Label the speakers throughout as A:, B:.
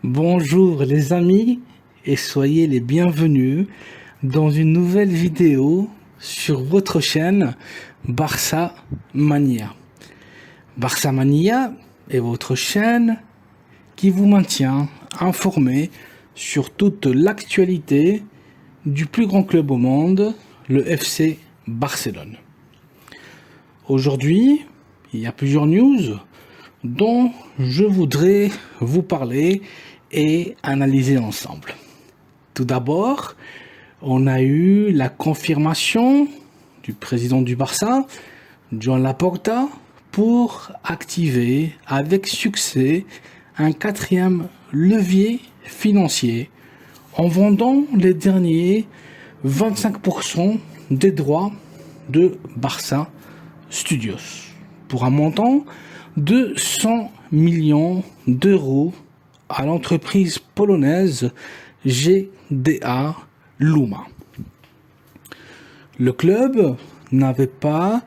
A: Bonjour les amis et soyez les bienvenus dans une nouvelle vidéo sur votre chaîne Barça Mania. Barça Mania est votre chaîne qui vous maintient informé sur toute l'actualité du plus grand club au monde, le FC Barcelone. Aujourd'hui, il y a plusieurs news dont je voudrais vous parler et analyser ensemble. Tout d'abord, on a eu la confirmation du président du Barça, Joan Laporta, pour activer avec succès un quatrième levier financier en vendant les derniers 25% des droits de Barça Studios pour un montant de 100 millions d'euros à l'entreprise polonaise GDA Luma. Le club n'avait pas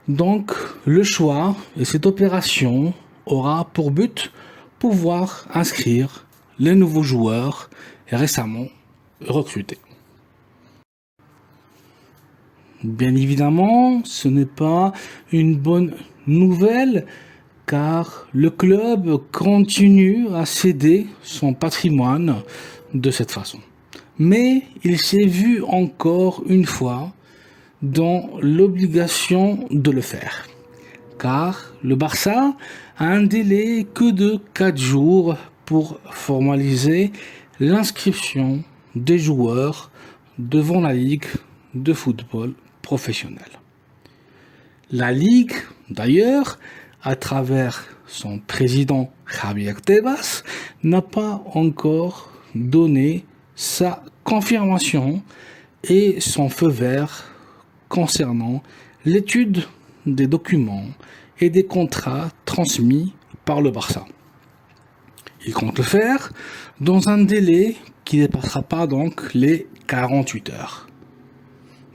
A: donc le choix et cette opération aura pour but pouvoir inscrire les nouveaux joueurs récemment recrutés. Bien évidemment, ce n'est pas une bonne nouvelle car le club continue à céder son patrimoine de cette façon. Mais il s'est vu encore une fois dans l'obligation de le faire. Car le Barça a un délai que de 4 jours pour formaliser l'inscription des joueurs devant la Ligue de football professionnel. La Ligue, d'ailleurs, à travers son président Javier Tebas, n'a pas encore donné sa confirmation et son feu vert concernant l'étude des documents et des contrats transmis par le Barça. Il compte le faire dans un délai qui ne dépassera pas donc les 48 heures.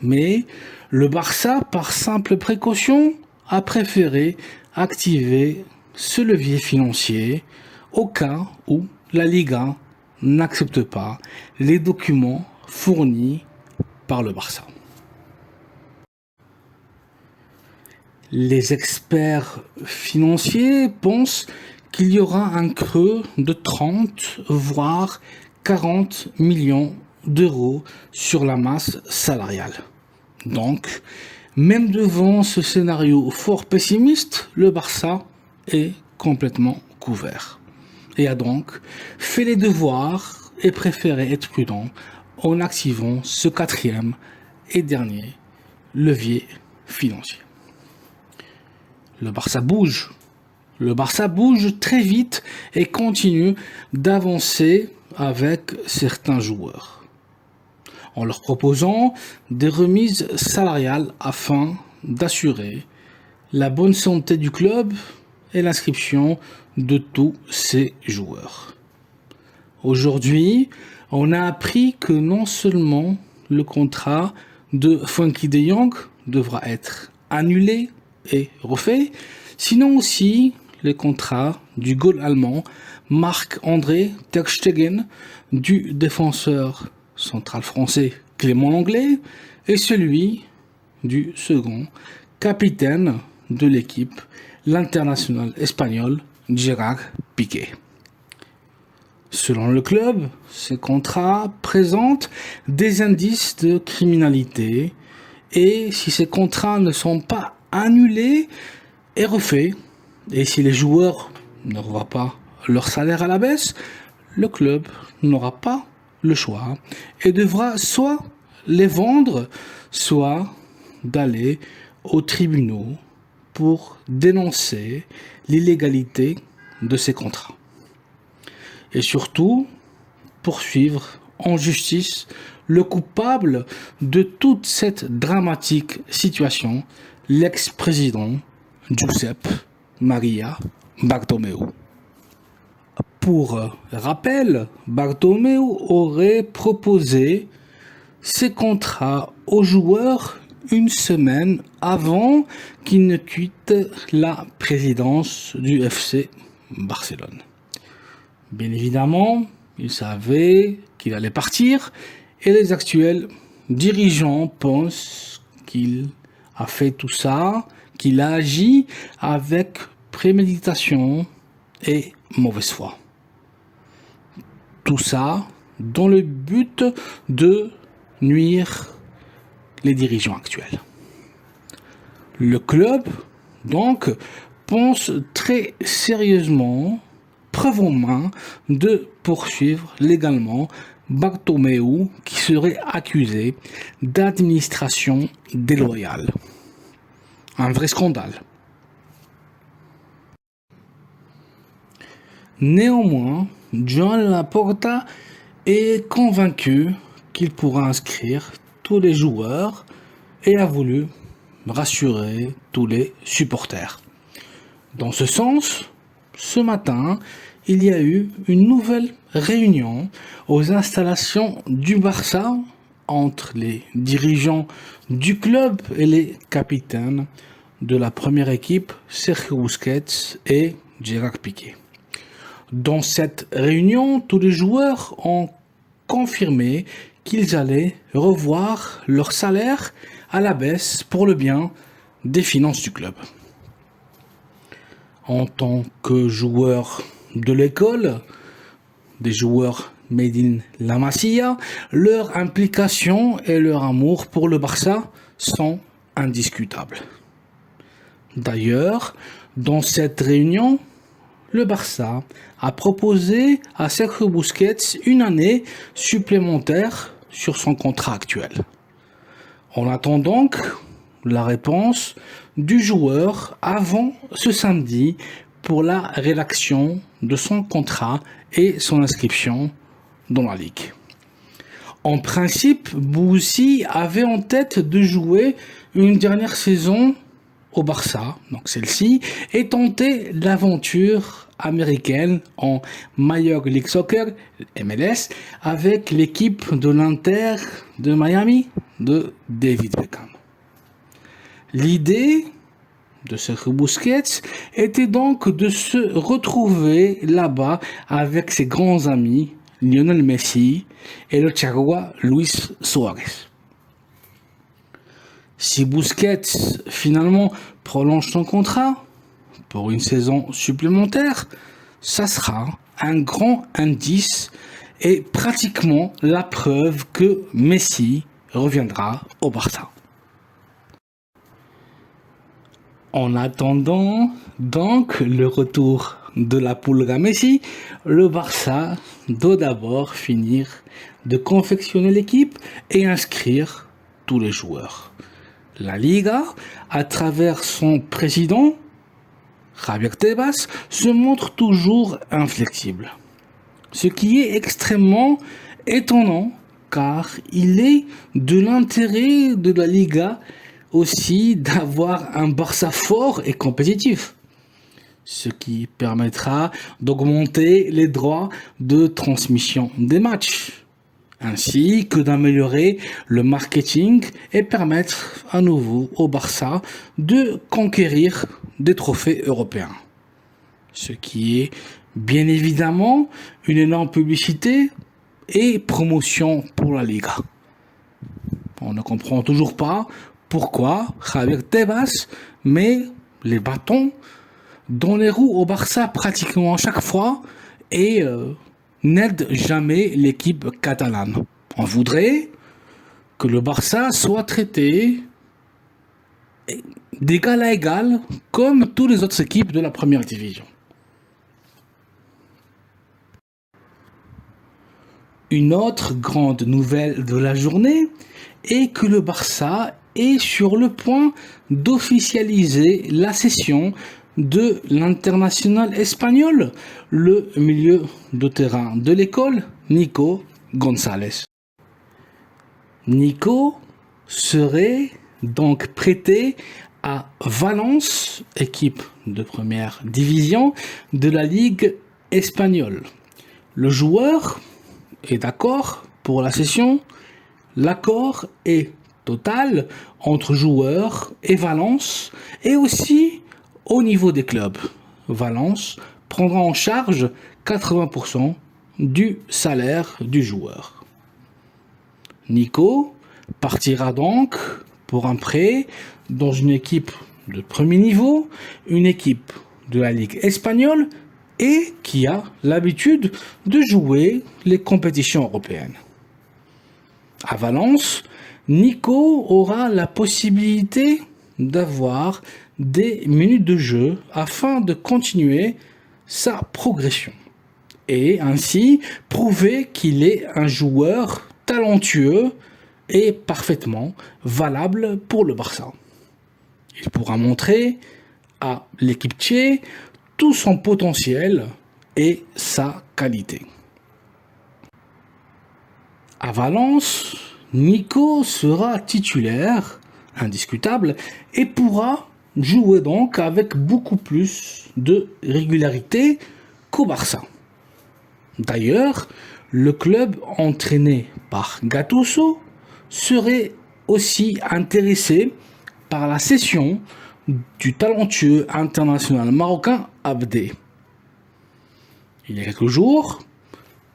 A: Mais le Barça, par simple précaution, a préféré activer ce levier financier au cas où la Liga n'accepte pas les documents fournis par le Barça. Les experts financiers pensent qu'il y aura un creux de 30 voire 40 millions d'euros sur la masse salariale. Donc, même devant ce scénario fort pessimiste, le Barça est complètement couvert et a donc fait les devoirs et préféré être prudent en activant ce quatrième et dernier levier financier. Le Barça bouge très vite et continue d'avancer avec certains joueurs en leur proposant des remises salariales afin d'assurer la bonne santé du club et l'inscription de tous ces joueurs. Aujourd'hui, on a appris que non seulement le contrat de Frenkie de Jong devra être annulé et refait, sinon aussi les contrats du goal allemand Marc-André ter Stegen, du défenseur central français Clément Lenglet et celui du second capitaine de l'équipe, l'international espagnol Gerard Piqué. Selon le club, ces contrats présentent des indices de criminalité et si ces contrats ne sont pas annulés et refaits, et si les joueurs ne revoient pas leur salaire à la baisse, le club n'aura pas le choix et devra soit les vendre, soit d'aller aux tribunaux pour dénoncer l'illégalité de ces contrats. Et surtout, poursuivre en justice le coupable de toute cette dramatique situation, l'ex-président Josep Maria Bartomeu. Pour rappel, Bartomeu aurait proposé ces contrats aux joueurs une semaine avant qu'il ne quitte la présidence du FC Barcelone. Bien évidemment, il savait qu'il allait partir et les actuels dirigeants pensent qu'il a fait tout ça, qu'il a agi avec préméditation et mauvaise foi. Tout ça dans le but de nuire les dirigeants actuels. Le club, donc, pense très sérieusement, preuve en main, de poursuivre légalement Bartomeu qui serait accusé d'administration déloyale. Un vrai scandale. Néanmoins, Joan Laporta est convaincu qu'il pourra inscrire tous les joueurs et a voulu rassurer tous les supporters. Dans ce sens, ce matin, il y a eu une nouvelle réunion aux installations du Barça entre les dirigeants du club et les capitaines de la première équipe, Sergio Busquets et Gerard Piqué. Dans cette réunion, tous les joueurs ont confirmé qu'ils allaient revoir leur salaire à la baisse pour le bien des finances du club. En tant que joueurs de l'école, des joueurs made in La Masia, leur implication et leur amour pour le Barça sont indiscutables. D'ailleurs, dans cette réunion, le Barça a proposé à Sergio Busquets une année supplémentaire sur son contrat actuel. On attend donc la réponse du joueur avant ce samedi pour la rédaction de son contrat et son inscription dans la Ligue. En principe, Bouzid avait en tête de jouer une dernière saison au Barça, donc celle-ci, et tenter l'aventure américaine en Major League Soccer, MLS, avec l'équipe de l'Inter de Miami de David Beckham. L'idée de Sergio Busquets était donc de se retrouver là-bas avec ses grands amis Lionel Messi et le Chihuahua Luis Suarez. Si Busquets finalement prolonge son contrat pour une saison supplémentaire, ça sera un grand indice et pratiquement la preuve que Messi reviendra au Barça. En attendant donc le retour de la Pulga Messi, le Barça doit d'abord finir de confectionner l'équipe et inscrire tous les joueurs. La Liga, à travers son président, Javier Tebas, se montre toujours inflexible. Ce qui est extrêmement étonnant car il est de l'intérêt de la Liga aussi d'avoir un Barça fort et compétitif, ce qui permettra d'augmenter les droits de transmission des matchs, ainsi que d'améliorer le marketing et permettre à nouveau au Barça de conquérir des trophées européens, ce qui est bien évidemment une énorme publicité et promotion pour la Liga. On ne comprend toujours pas pourquoi Javier Tebas met les bâtons dans les roues au Barça pratiquement chaque fois et n'aide jamais l'équipe catalane. On voudrait que le Barça soit traité d'égal à égal comme toutes les autres équipes de la première division. Une autre grande nouvelle de la journée est que le Barça est sur le point d'officialiser la cession de l'international espagnol, le milieu de terrain de l'école, Nico González. Nico serait donc prêté à Valence, équipe de première division de la Ligue espagnole. Le joueur est d'accord pour la cession. L'accord est total entre joueurs et Valence et aussi au niveau des clubs. Valence prendra en charge 80% du salaire du joueur. Nico partira donc pour un prêt dans une équipe de premier niveau, une équipe de la Ligue espagnole et qui a l'habitude de jouer les compétitions européennes. À Valence, Nico aura la possibilité d'avoir des minutes de jeu afin de continuer sa progression et ainsi prouver qu'il est un joueur talentueux et parfaitement valable pour le Barça. Il pourra montrer à l'équipe tchèque tout son potentiel et sa qualité. À Valence, Nico sera titulaire, indiscutable, et pourra jouer donc avec beaucoup plus de régularité qu'au Barça. D'ailleurs, le club entraîné par Gattuso serait aussi intéressé par la cession du talentueux international marocain Abdé. Il y a quelques jours,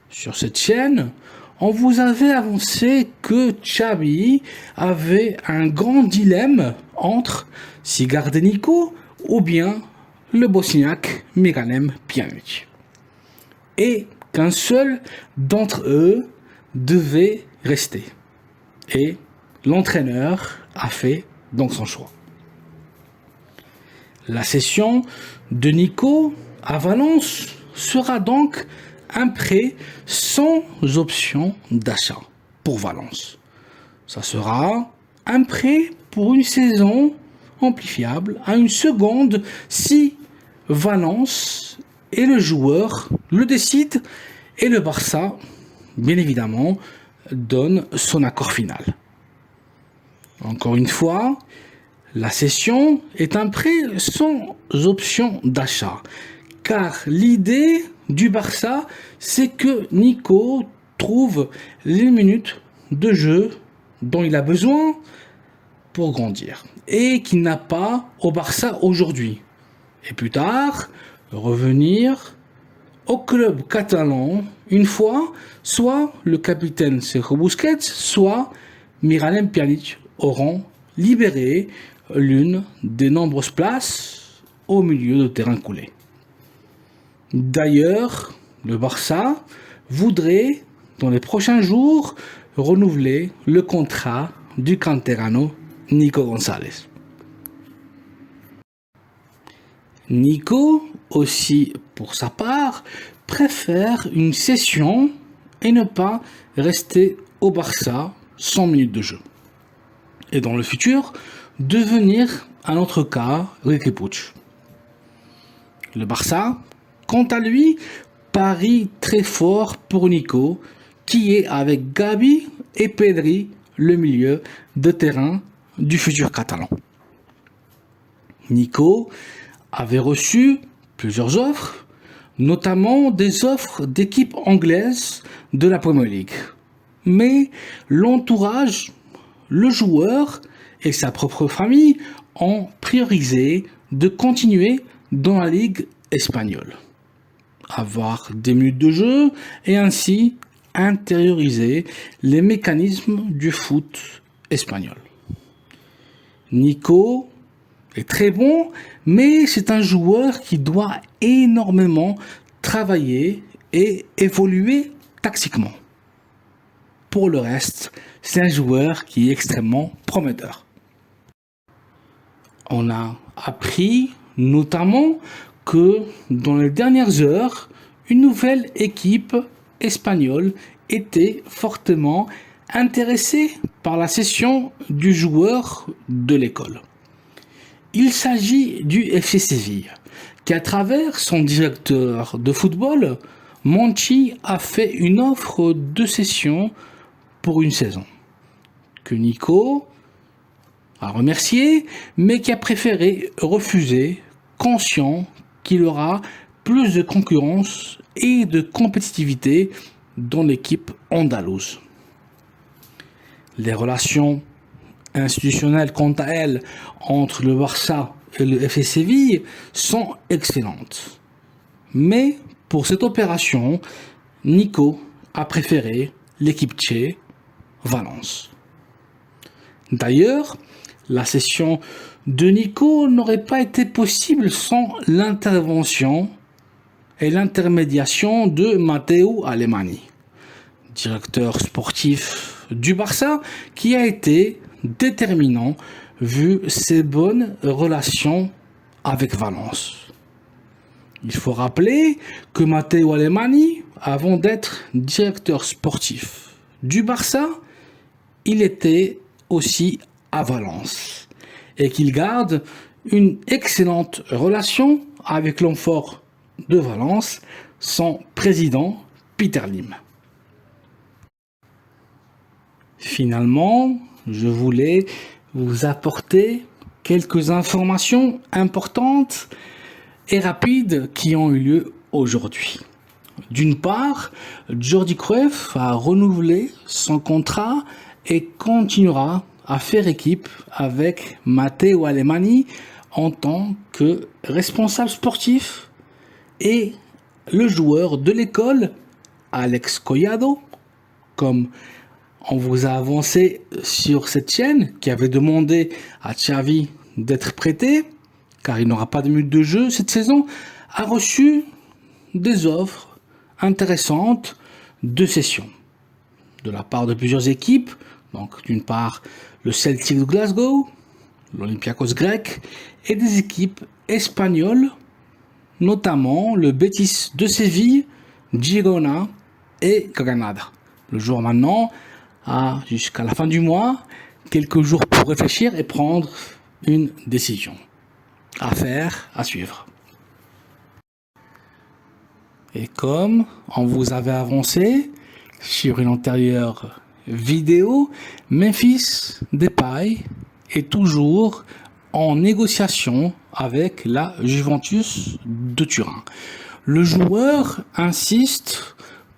A: sur cette chaîne, on vous avait annoncé que Xavi avait un grand dilemme entre s'y garder Nico ou bien le bosniaque Miralem Pjanic. Et qu'un seul d'entre eux devait rester. Et l'entraîneur a fait donc son choix. La cession de Nico à Valence sera donc un prêt sans option d'achat pour Valence. Ça sera un prêt pour une saison amplifiable à une seconde si Valence et le joueur le décident et le Barça, bien évidemment, donne son accord final. Encore une fois, la cession est un prêt sans option d'achat, car l'idée du Barça, c'est que Nico trouve les minutes de jeu dont il a besoin pour grandir et qu'il n'a pas au Barça aujourd'hui. Et plus tard, revenir au club catalan une fois, soit le capitaine Sergio Busquets, soit Miralem Pjanic auront libéré l'une des nombreuses places au milieu de terrain coulé. D'ailleurs, le Barça voudrait, dans les prochains jours, renouveler le contrat du canterano Nico González. Nico, aussi pour sa part, préfère une cession et ne pas rester au Barça 100 minutes de jeu. Et dans le futur, devenir un autre cas Riqui Puig. Le Barça, quant à lui, parie très fort pour Nico, qui est avec Gavi et Pedri le milieu de terrain du futur catalan. Nico avait reçu plusieurs offres, notamment des offres d'équipes anglaises de la Premier League. Mais l'entourage, le joueur et sa propre famille ont priorisé de continuer dans la Ligue espagnole, avoir des minutes de jeu et ainsi intérioriser les mécanismes du foot espagnol. Nico est très bon, mais c'est un joueur qui doit énormément travailler et évoluer tactiquement. Pour le reste, c'est un joueur qui est extrêmement prometteur. On a appris notamment que dans les dernières heures, une nouvelle équipe espagnole était fortement intéressée par la cession du joueur de l'école. Il s'agit du FC Séville, qui à travers son directeur de football, Monchi, a fait une offre de cession pour une saison, que Nico a remercié, mais qui a préféré refuser, conscient qu'il aura plus de concurrence et de compétitivité dans l'équipe andalouse. Les relations institutionnelles, quant à elles, entre le Barça et le FC Séville sont excellentes. Mais pour cette opération, Nico a préféré l'équipe tchèque Valence. D'ailleurs, la cession de Nico n'aurait pas été possible sans l'intervention et l'intermédiation de Matteo Alemany, directeur sportif du Barça, qui a été déterminant vu ses bonnes relations avec Valence. Il faut rappeler que Matteo Alemany, avant d'être directeur sportif du Barça, il était aussi à Valence et qu'il garde une excellente relation avec l'homme fort de Valence, son président Peter Lim. Finalement, je voulais vous apporter quelques informations importantes et rapides qui ont eu lieu aujourd'hui. D'une part, Jordi Cruyff a renouvelé son contrat et continuera à faire équipe avec Matteo Alemany en tant que responsable sportif et le joueur de l'école, Alex Collado, comme on vous a avancé sur cette chaîne, qui avait demandé à Xavi d'être prêté, car il n'aura pas de minutes de jeu cette saison, a reçu des offres intéressantes de cession de la part de plusieurs équipes. Donc, d'une part, le Celtic de Glasgow, l'Olympiakos grec, et des équipes espagnoles, notamment le Betis de Séville, Girona et Granada. Le joueur maintenant a jusqu'à la fin du mois quelques jours pour réfléchir et prendre une décision. Affaire à suivre. Et comme on vous avait avancé sur une antérieure vidéo, Memphis Depay est toujours en négociation avec la Juventus de Turin. Le joueur insiste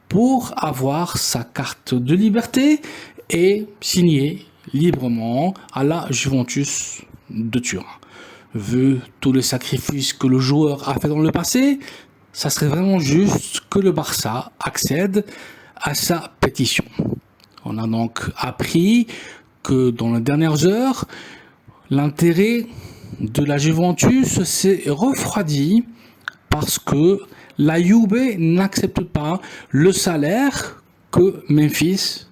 A: pour avoir sa carte de liberté et signer librement à la Juventus de Turin. Vu tous les sacrifices que le joueur a fait dans le passé, ça serait vraiment juste que le Barça accède à sa pétition. On a donc appris que dans les dernières heures, l'intérêt de la Juventus s'est refroidi parce que la Juve n'accepte pas le salaire que Memphis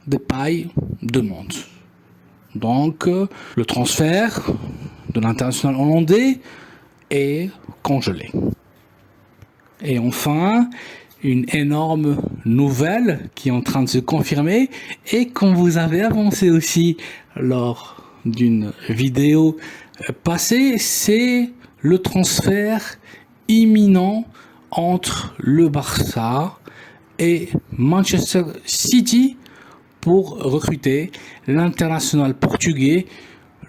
A: Depay demande. Donc, le transfert de l'international hollandais est congelé. Et enfin, une énorme nouvelle qui est en train de se confirmer et qu'on vous avait avancé aussi lors d'une vidéo passée, c'est le transfert imminent entre le Barça et Manchester City pour recruter l'international portugais,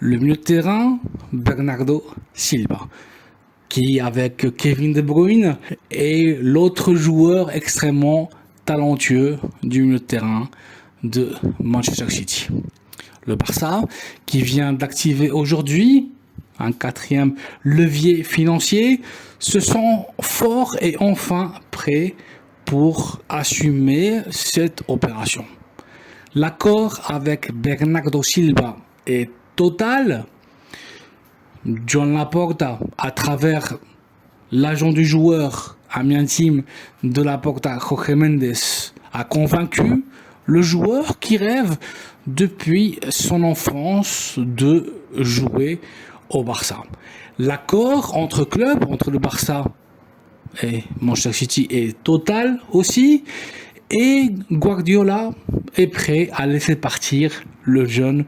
A: le milieu de terrain Bernardo Silva, qui avec Kevin De Bruyne est l'autre joueur extrêmement talentueux du milieu de terrain de Manchester City. Le Barça qui vient d'activer aujourd'hui un quatrième levier financier, se sent fort et enfin prêt pour assumer cette opération. L'accord avec Bernardo Silva est total. John Laporta, à travers l'agent du joueur, ami intime de Laporta, Jorge Mendes, a convaincu le joueur qui rêve depuis son enfance de jouer au Barça. L'accord entre clubs, entre le Barça et Manchester City est total aussi, et Guardiola est prêt à laisser partir le jeune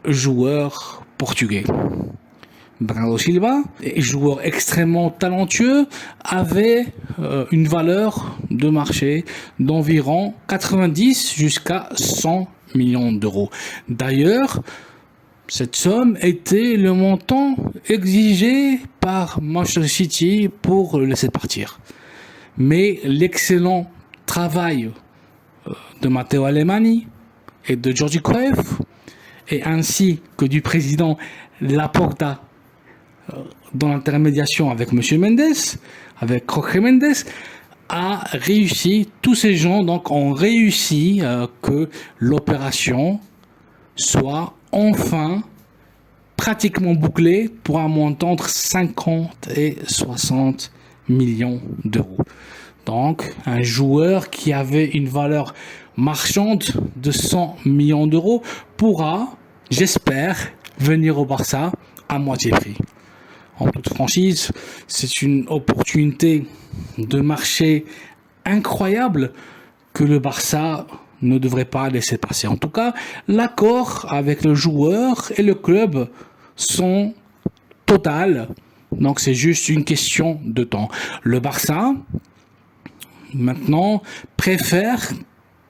A: joueur portugais. Bernardo Silva, joueur extrêmement talentueux, avait une valeur de marché d'environ 90 jusqu'à 100 millions d'euros. D'ailleurs, cette somme était le montant exigé par Manchester City pour le laisser partir. Mais l'excellent travail de Matteo Alemany et de Jordi Cruyff, et ainsi que du président Laporta, dans l'intermédiation avec Monsieur Mendes, avec Jorge Mendes, a réussi, tous ces gens donc ont réussi que l'opération soit enfin pratiquement bouclée pour un montant entre 50 et 60 millions d'euros. Donc un joueur qui avait une valeur marchande de 100 millions d'euros pourra, j'espère, venir au Barça à moitié prix. En toute franchise, c'est une opportunité de marché incroyable que le Barça ne devrait pas laisser passer. En tout cas, l'accord avec le joueur et le club sont totales. Donc c'est juste une question de temps. Le Barça, maintenant, préfère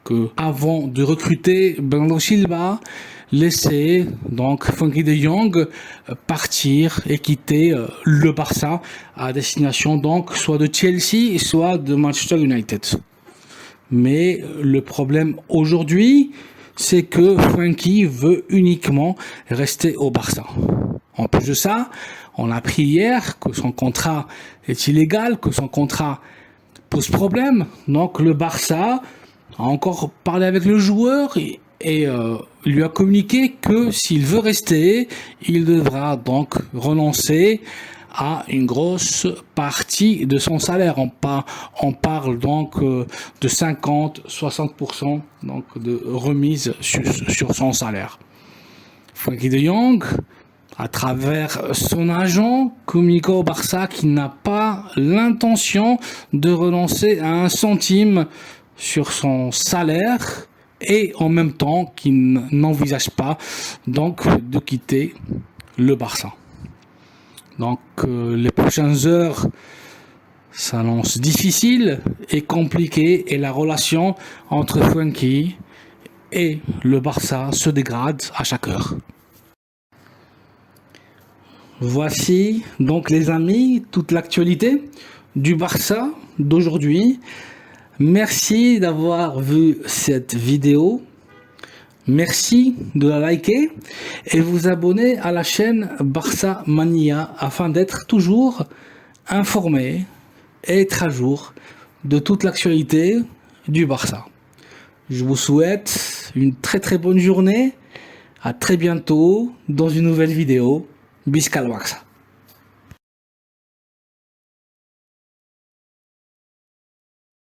A: que, avant de recruter Bernardo Silva, laisser donc Frenkie de Jong partir et quitter le Barça à destination donc soit de Chelsea soit de Manchester United. Mais le problème aujourd'hui, c'est que Frenkie veut uniquement rester au Barça. En plus de ça, on a appris hier que son contrat est illégal, que son contrat pose problème. Donc le Barça a encore parlé avec le joueur et lui a communiqué que s'il veut rester, il devra donc renoncer à une grosse partie de son salaire. On parle donc de 50-60% donc de remise sur son salaire. Frenkie de Jong, à travers son agent, communique au Barça qu'il n'a pas l'intention de renoncer à un centime sur son salaire et en même temps qu'il n'envisage pas donc de quitter le Barça. Donc les prochaines heures s'annoncent difficiles et compliquées et la relation entre Frenkie et le Barça se dégrade à chaque heure. Voici donc les amis toute l'actualité du Barça d'aujourd'hui. Merci d'avoir vu cette vidéo. Merci de la liker et vous abonner à la chaîne Barça Mania afin d'être toujours informé et être à jour de toute l'actualité du Barça. Je vous souhaite une très bonne journée. À très bientôt dans une nouvelle vidéo. Visca el Barça.